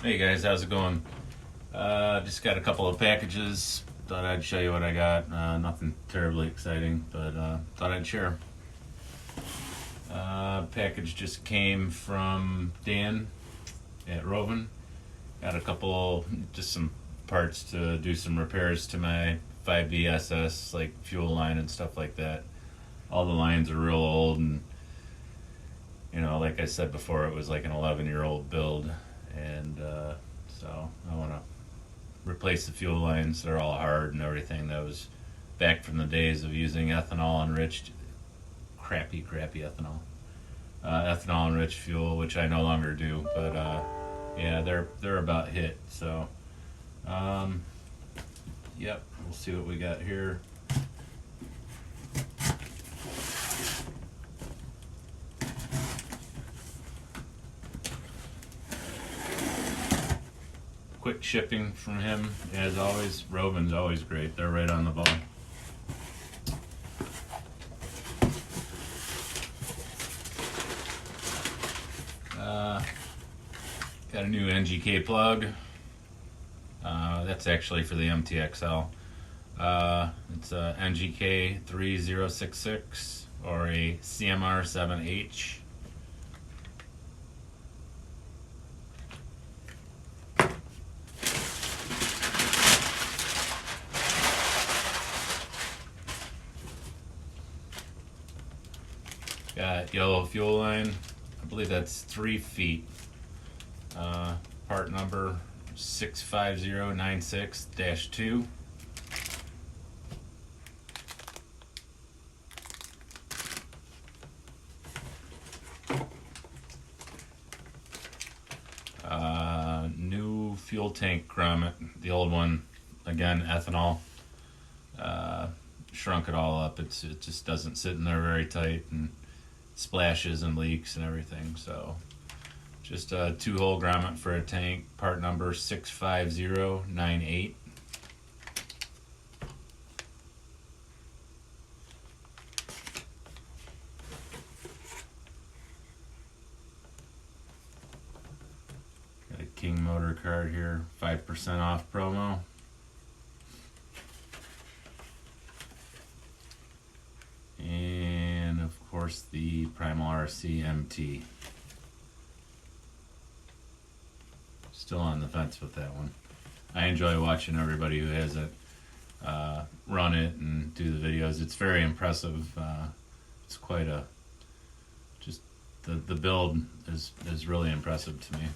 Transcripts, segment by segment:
Hey guys, how's it going? Just got a couple of packages. Thought I'd show you what I got. Nothing terribly exciting, but thought I'd share. Package just came from Dan at Rovan. Got a couple, just some parts to do some repairs to my 5BSS, like fuel line and stuff like that. All the lines are real old, and like I said before, it was like an 11-year-old build, and so I want to replace the fuel lines. They're all hard and everything. That was back from the days of using ethanol enriched, crappy ethanol enriched fuel, which I no longer do. But yeah, they're about hit. So yep, we'll see what we got here. Quick shipping from him, as always. Rovan's always great. They're right on the ball. Got a new NGK plug. That's actually for the MTXL. It's a NGK 3066 or a CMR 7H. Got yellow fuel line. I believe that's 3 feet. Part number 65096-2. New fuel tank grommet. The old one, again, ethanol. Shrunk it all up. It just doesn't sit in there very tight, and splashes and leaks and everything. So just a 2-hole grommet for a tank, part number 65098. Got a King Motor card here, 5% off promo. And of course the Primal RC MT. Still on the fence with that one. I enjoy watching everybody who has it run it and do the videos. It's very impressive. It's quite a, just the build is really impressive to me.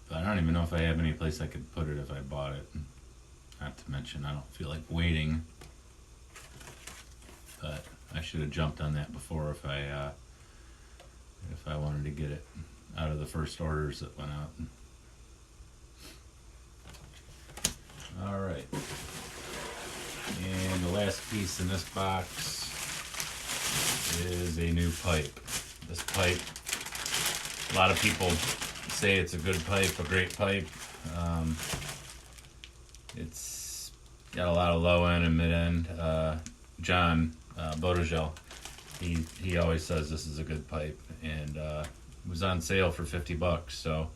But I don't even know if I have any place I could put it if I bought it. Not to mention I don't feel like waiting. But I should have jumped on that before if I wanted to get it out of the first orders that went out. All right, and the last piece in this box is a new pipe. This pipe, a lot of people say it's a good pipe, a great pipe. It's got a lot of low end and mid end. John Bodegel, he always says this is a good pipe, and it was on sale for $50. So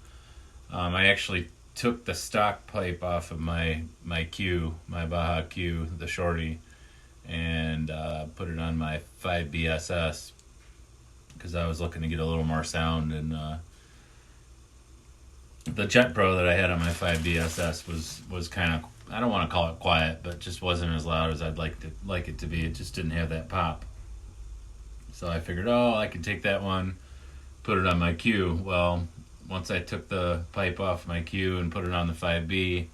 I actually took the stock pipe off of my Q, my Baja Q, the shorty, and put it on my 5BSS because I was looking to get a little more sound. And the Jet Pro that I had on my 5BSS was kind of, I don't want to call it quiet, but just wasn't as loud as I'd like it to be. It just didn't have that pop. So I figured, I could take that one, put it on my Q. Well, once I took the pipe off my Q and put it on the 5B,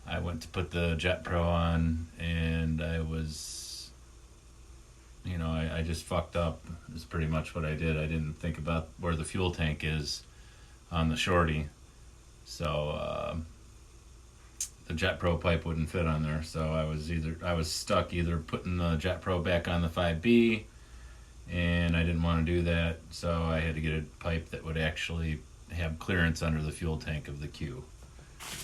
I went to put the Jet Pro on, and I was, I just fucked up. Is pretty much what I did. I didn't think about where the fuel tank is on the shorty. So the Jet Pro pipe wouldn't fit on there. So I was stuck either putting the Jet Pro back on the 5B, and I didn't want to do that. So I had to get a pipe that would actually have clearance under the fuel tank of the Q.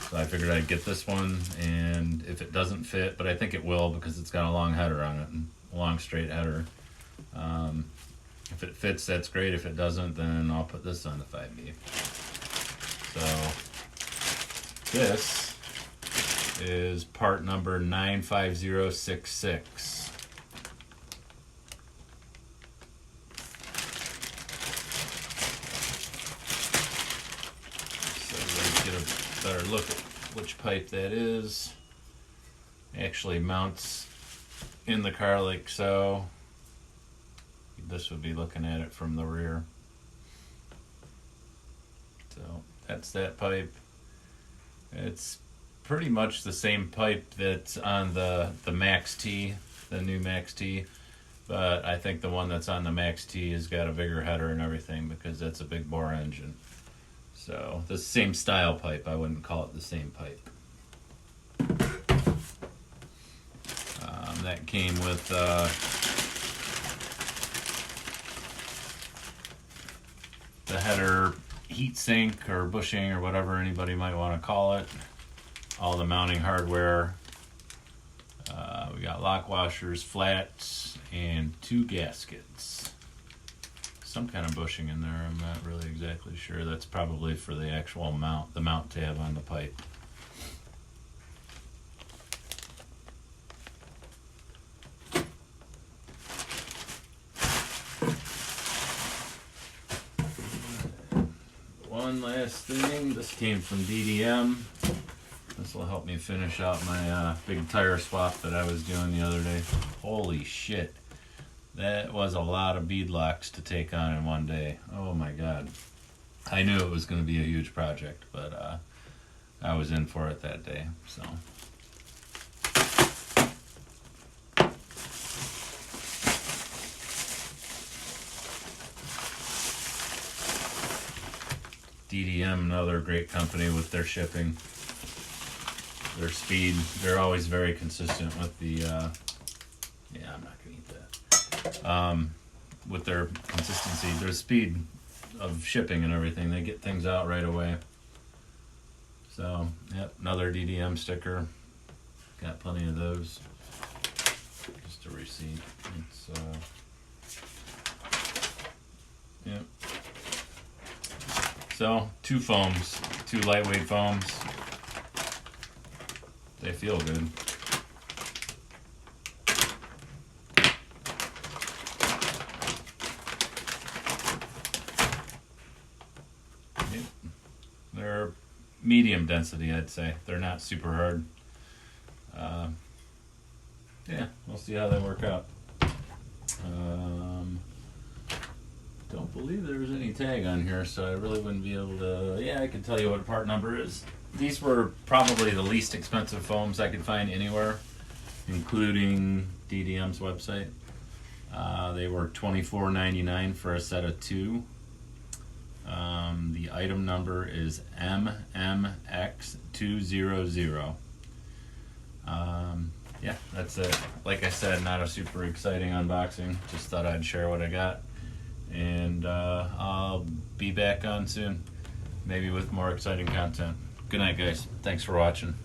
So I figured I'd get this one, and if it doesn't fit, but I think it will because it's got a long header on it, and a long straight header. If it fits, that's great. If it doesn't, then I'll put this on the 5B. So this is part number 95066. So let's get a better look at which pipe that is. Actually mounts in the car like so. This would be looking at it from the rear. So that's that pipe. It's pretty much the same pipe that's on the Max T, the new Max T, but I think the one that's on the Max T has got a bigger header and everything because that's a big bore engine. So the same style pipe, I wouldn't call it the same pipe. That came with the header heat sink or bushing or whatever anybody might want to call it. All the mounting hardware. We got lock washers, flats, and 2 gaskets. Some kind of bushing in there, I'm not really exactly sure. That's probably for the actual mount, the mount tab on the pipe. One last thing, this came from DDM. This will help me finish out my big tire swap that I was doing the other day. Holy shit. That was a lot of bead locks to take on in one day. Oh my god. I knew it was going to be a huge project, but I was in for it that day. So DDM, another great company with their shipping. Their speed, they're always very consistent with the, yeah, I'm not going to eat that. With their consistency, their speed of shipping and everything, they get things out right away. So, yep, another DDM sticker. Got plenty of those. Just a receipt. It's, yep. So, 2 foams, 2 lightweight foams. They feel good. Yep. They're medium density, I'd say. They're not super hard. Yeah, we'll see how they work out. Don't believe there's any tag on here, so I really wouldn't be able to. Yeah, I can tell you what part number is. These were probably the least expensive foams I could find anywhere, including DDM's website. They were $24.99 for a set of 2. The item number is MMX200. Yeah, that's it. Like I said, not a super exciting unboxing. Just thought I'd share what I got. And I'll be back on soon, maybe with more exciting content. Good night, guys. Thanks for watching.